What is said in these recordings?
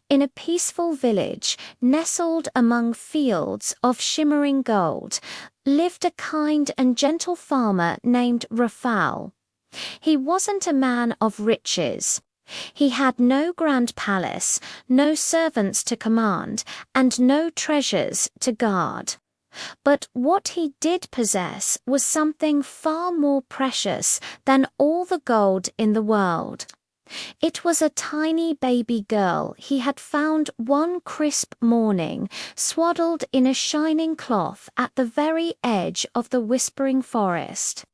In a peaceful village, nestled among fields of shimmering gold, lived a kind and gentle farmer named Raphael. He wasn't a man of riches. He had no grand palace, no servants to command, and no treasures to guard. But what he did possess was something far more precious than all the gold in the world. It was a tiny baby girl he had found one crisp morning, swaddled in a shining cloth at the very edge of the whispering forest.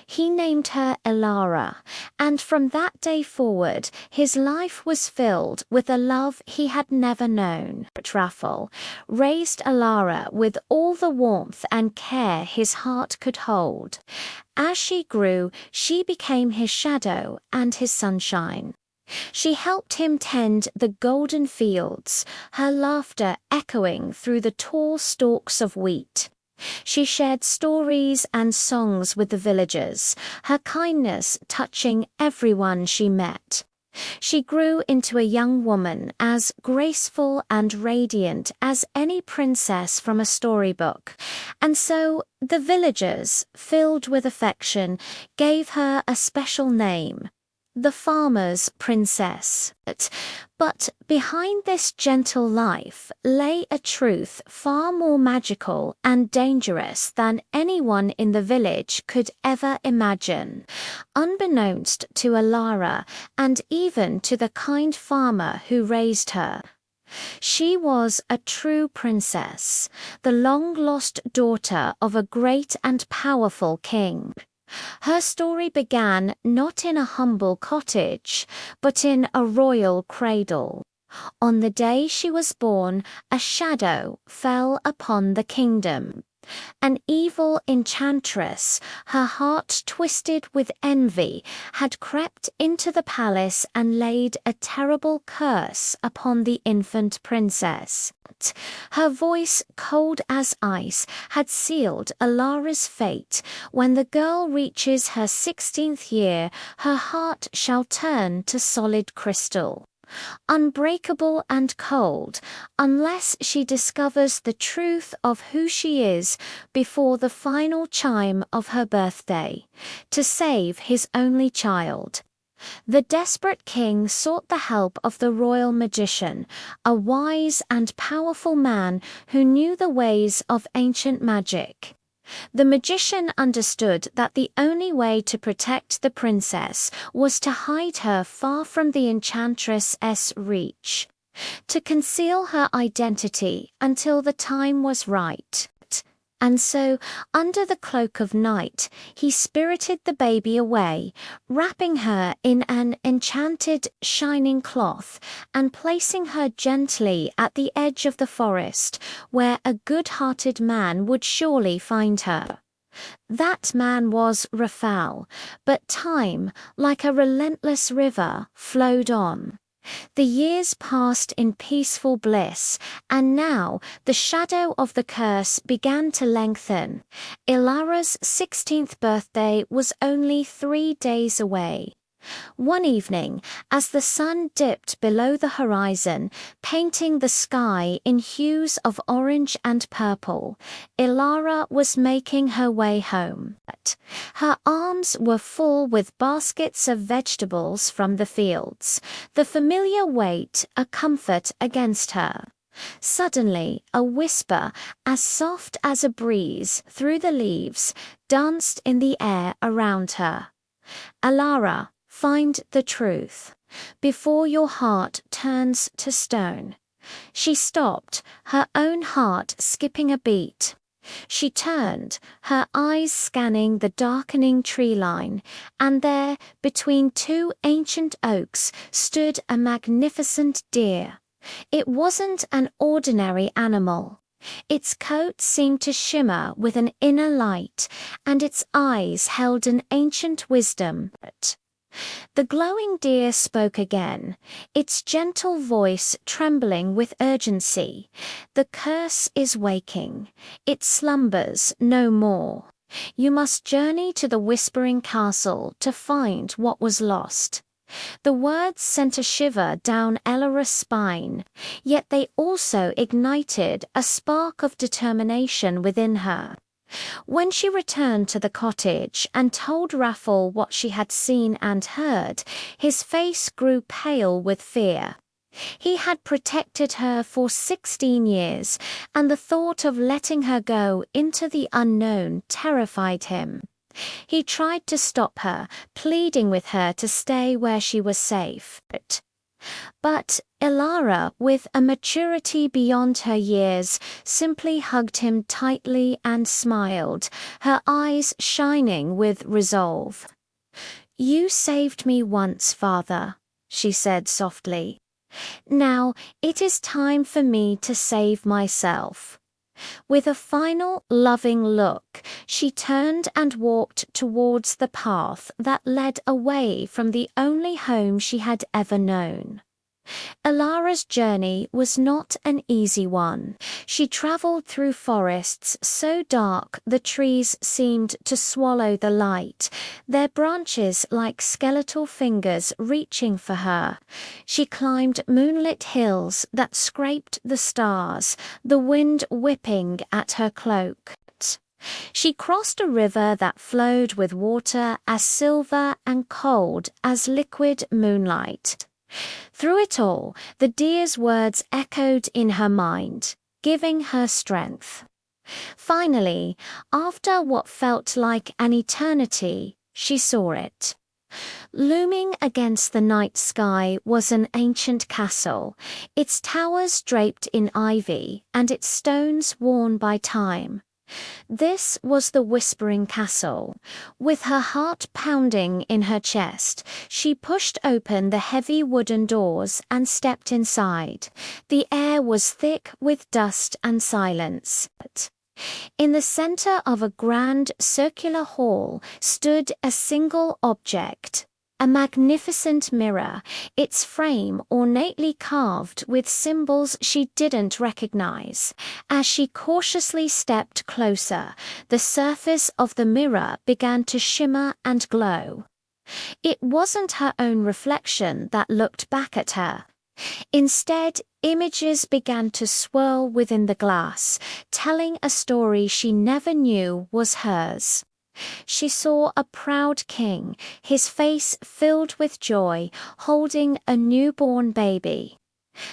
He named her Elara, and from that day forward his life was filled with a love he had never known. But Raphael raised Elara with all the warmth and care his heart could hold. As she grew, she became his shadow and his sunshine. She helped him tend the golden fields, her laughter echoing through the tall stalks of wheat. She shared stories and songs with the villagers, her kindness touching everyone she met. She grew into a young woman as graceful and radiant as any princess from a storybook, and so the villagers, filled with affection, gave her a special name, the farmer's princess. But behind this gentle life lay a truth far more magical and dangerous than anyone in the village could ever imagine. Unbeknownst to Elara and even to the kind farmer who raised her, she was a true princess, the long-lost daughter of a great and powerful king. Her story began not in a humble cottage, but in a royal cradle. On the day she was born, a shadow fell upon the kingdom. An evil enchantress, her heart twisted with envy, had crept into the palace and laid a terrible curse upon the infant princess. Her voice, cold as ice, had sealed Elara's fate. When the girl reaches her 16th year, her heart shall turn to solid crystal, unbreakable and cold, unless she discovers the truth of who she is before the final chime of her birthday, to save his only child. The desperate king sought the help of the royal magician, a wise and powerful man who knew the ways of ancient magic. The magician understood that the only way to protect the princess was to hide her far from the enchantress's reach, to conceal her identity until the time was right. And so, under the cloak of night, he spirited the baby away, wrapping her in an enchanted, shining cloth, and placing her gently at the edge of the forest, where a good-hearted man would surely find her. That man was Raphael, but time, like a relentless river, flowed on. The years passed in peaceful bliss, and now the shadow of the curse began to lengthen. Elara's 16th birthday was only 3 days away. One evening, as the sun dipped below the horizon, painting the sky in hues of orange and purple, Elara was making her way home. Her arms were full with baskets of vegetables from the fields, the familiar weight a comfort against her. Suddenly, a whisper, as soft as a breeze through the leaves, danced in the air around her. "Elara, find the truth, before your heart turns to stone." She stopped, her own heart skipping a beat. She turned, her eyes scanning the darkening tree line, and there, between 2 ancient oaks, stood a magnificent deer. It wasn't an ordinary animal. Its coat seemed to shimmer with an inner light, and its eyes held an ancient wisdom. The glowing deer spoke again, its gentle voice trembling with urgency. "The curse is waking. It slumbers no more. You must journey to the Whispering Castle to find what was lost. The words sent a shiver down Elara's spine, yet they also ignited a spark of determination within her. When she returned to the cottage and told Raffle what she had seen and heard, his face grew pale with fear. He had protected her for 16 years, and the thought of letting her go into the unknown terrified him. He tried to stop her, pleading with her to stay where she was safe. But Elara, with a maturity beyond her years, simply hugged him tightly and smiled, her eyes shining with resolve. "You saved me once, Father," she said softly. "Now it is time for me to save myself." With a final loving look, she turned and walked towards the path that led away from the only home she had ever known. Elara's journey was not an easy one. She traveled through forests so dark the trees seemed to swallow the light, their branches like skeletal fingers reaching for her. She climbed moonlit hills that scraped the stars, the wind whipping at her cloak. She crossed a river that flowed with water as silver and cold as liquid moonlight. Through it all, the deer's words echoed in her mind, giving her strength. Finally, after what felt like an eternity, she saw it. Looming against the night sky was an ancient castle, its towers draped in ivy and its stones worn by time. This was the Whispering Castle. With her heart pounding in her chest, she pushed open the heavy wooden doors and stepped inside. The air was thick with dust and silence. In the center of a grand circular hall stood a single object. A magnificent mirror, its frame ornately carved with symbols she didn't recognize. As she cautiously stepped closer, the surface of the mirror began to shimmer and glow. It wasn't her own reflection that looked back at her. Instead, images began to swirl within the glass, telling a story she never knew was hers. She saw a proud king, his face filled with joy, holding a newborn baby.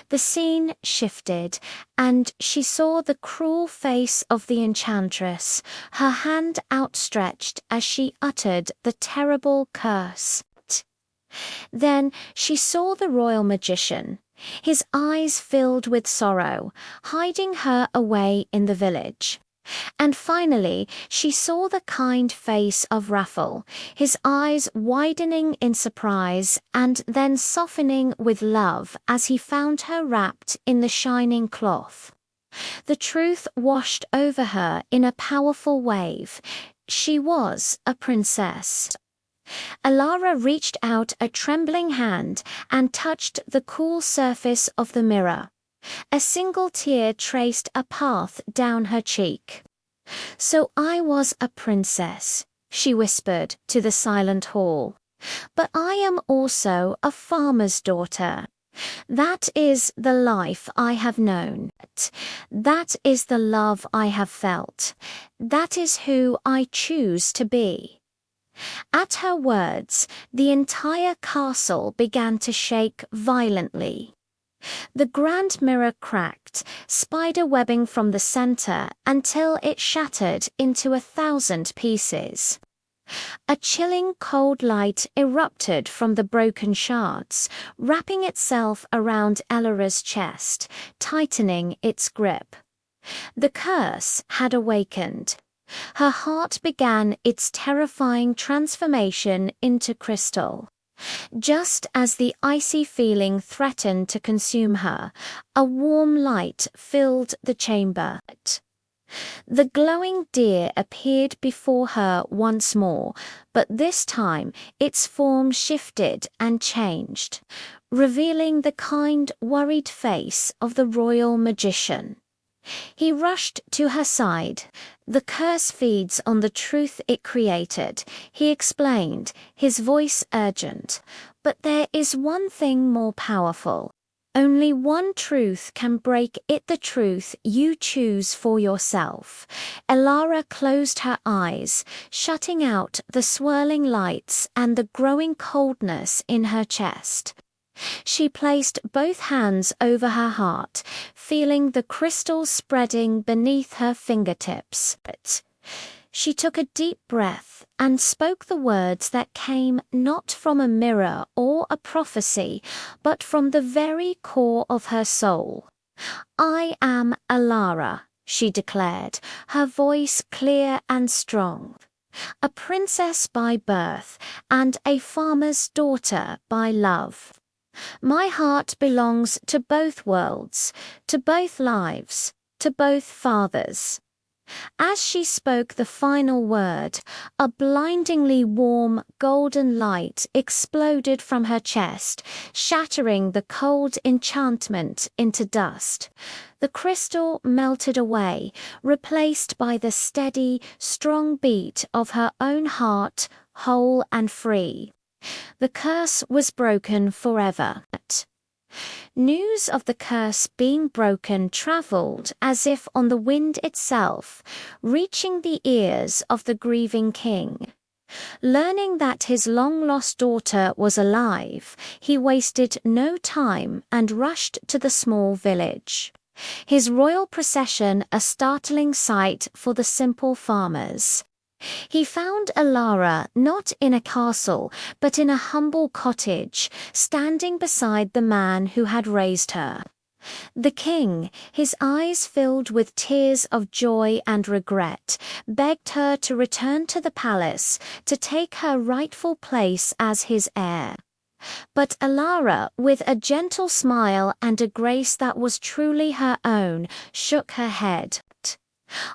The scene shifted, and she saw the cruel face of the enchantress, her hand outstretched as she uttered the terrible curse. Then she saw the royal magician, his eyes filled with sorrow, hiding her away in the village. And finally, she saw the kind face of Raffle, his eyes widening in surprise and then softening with love as he found her wrapped in the shining cloth. The truth washed over her in a powerful wave. She was a princess. Elara reached out a trembling hand and touched the cool surface of the mirror. A single tear traced a path down her cheek. "So I was a princess," she whispered to the silent hall. "But I am also a farmer's daughter. That is the life I have known. That is the love I have felt. That is who I choose to be." At her words, the entire castle began to shake violently. The grand mirror cracked, spider webbing from the center until it shattered into 1,000 pieces. A chilling cold light erupted from the broken shards, wrapping itself around Elara's chest, tightening its grip. The curse had awakened. Her heart began its terrifying transformation into crystal. Just as the icy feeling threatened to consume her, a warm light filled the chamber. The glowing deer appeared before her once more, but this time its form shifted and changed, revealing the kind, worried face of the royal magician. He rushed to her side. "The curse feeds on the truth it created," he explained, his voice urgent. But there is one thing more powerful. Only one truth can break it, the truth you choose for yourself. Elara closed her eyes, shutting out the swirling lights and the growing coldness in her chest. She placed both hands over her heart, feeling the crystals spreading beneath her fingertips. She took a deep breath and spoke the words that came not from a mirror or a prophecy, but from the very core of her soul. "I am Elara," she declared, her voice clear and strong. "A princess by birth and a farmer's daughter by love. My heart belongs to both worlds, to both lives, to both fathers." As she spoke the final word, a blindingly warm, golden light exploded from her chest, shattering the cold enchantment into dust. The crystal melted away, replaced by the steady, strong beat of her own heart, whole and free. The curse was broken forever. News of the curse being broken traveled as if on the wind itself, reaching the ears of the grieving king. Learning that his long-lost daughter was alive, he wasted no time and rushed to the small village. His royal procession a startling sight for the simple farmers. He found Elara not in a castle, but in a humble cottage, standing beside the man who had raised her. The king, his eyes filled with tears of joy and regret, begged her to return to the palace to take her rightful place as his heir. But Elara, with a gentle smile and a grace that was truly her own, shook her head.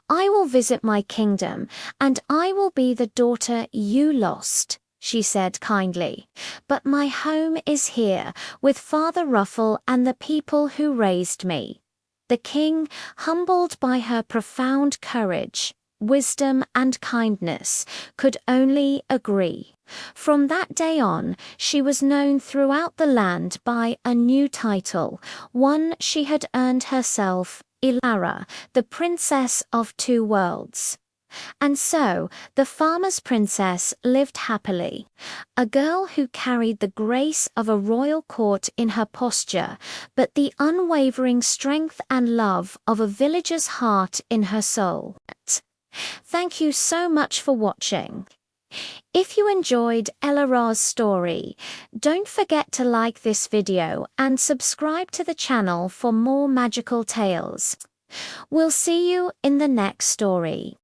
"I will visit my kingdom, and I will be the daughter you lost," she said kindly. "But my home is here, with Father Ruffle and the people who raised me." The king, humbled by her profound courage, wisdom and kindness, could only agree. From that day on, she was known throughout the land by a new title, one she had earned herself: Elara, the Princess of Two Worlds. And so, the farmer's princess lived happily, a girl who carried the grace of a royal court in her posture, but the unwavering strength and love of a villager's heart in her soul. Thank you so much for watching. If you enjoyed Elara's story, don't forget to like this video and subscribe to the channel for more magical tales. We'll see you in the next story.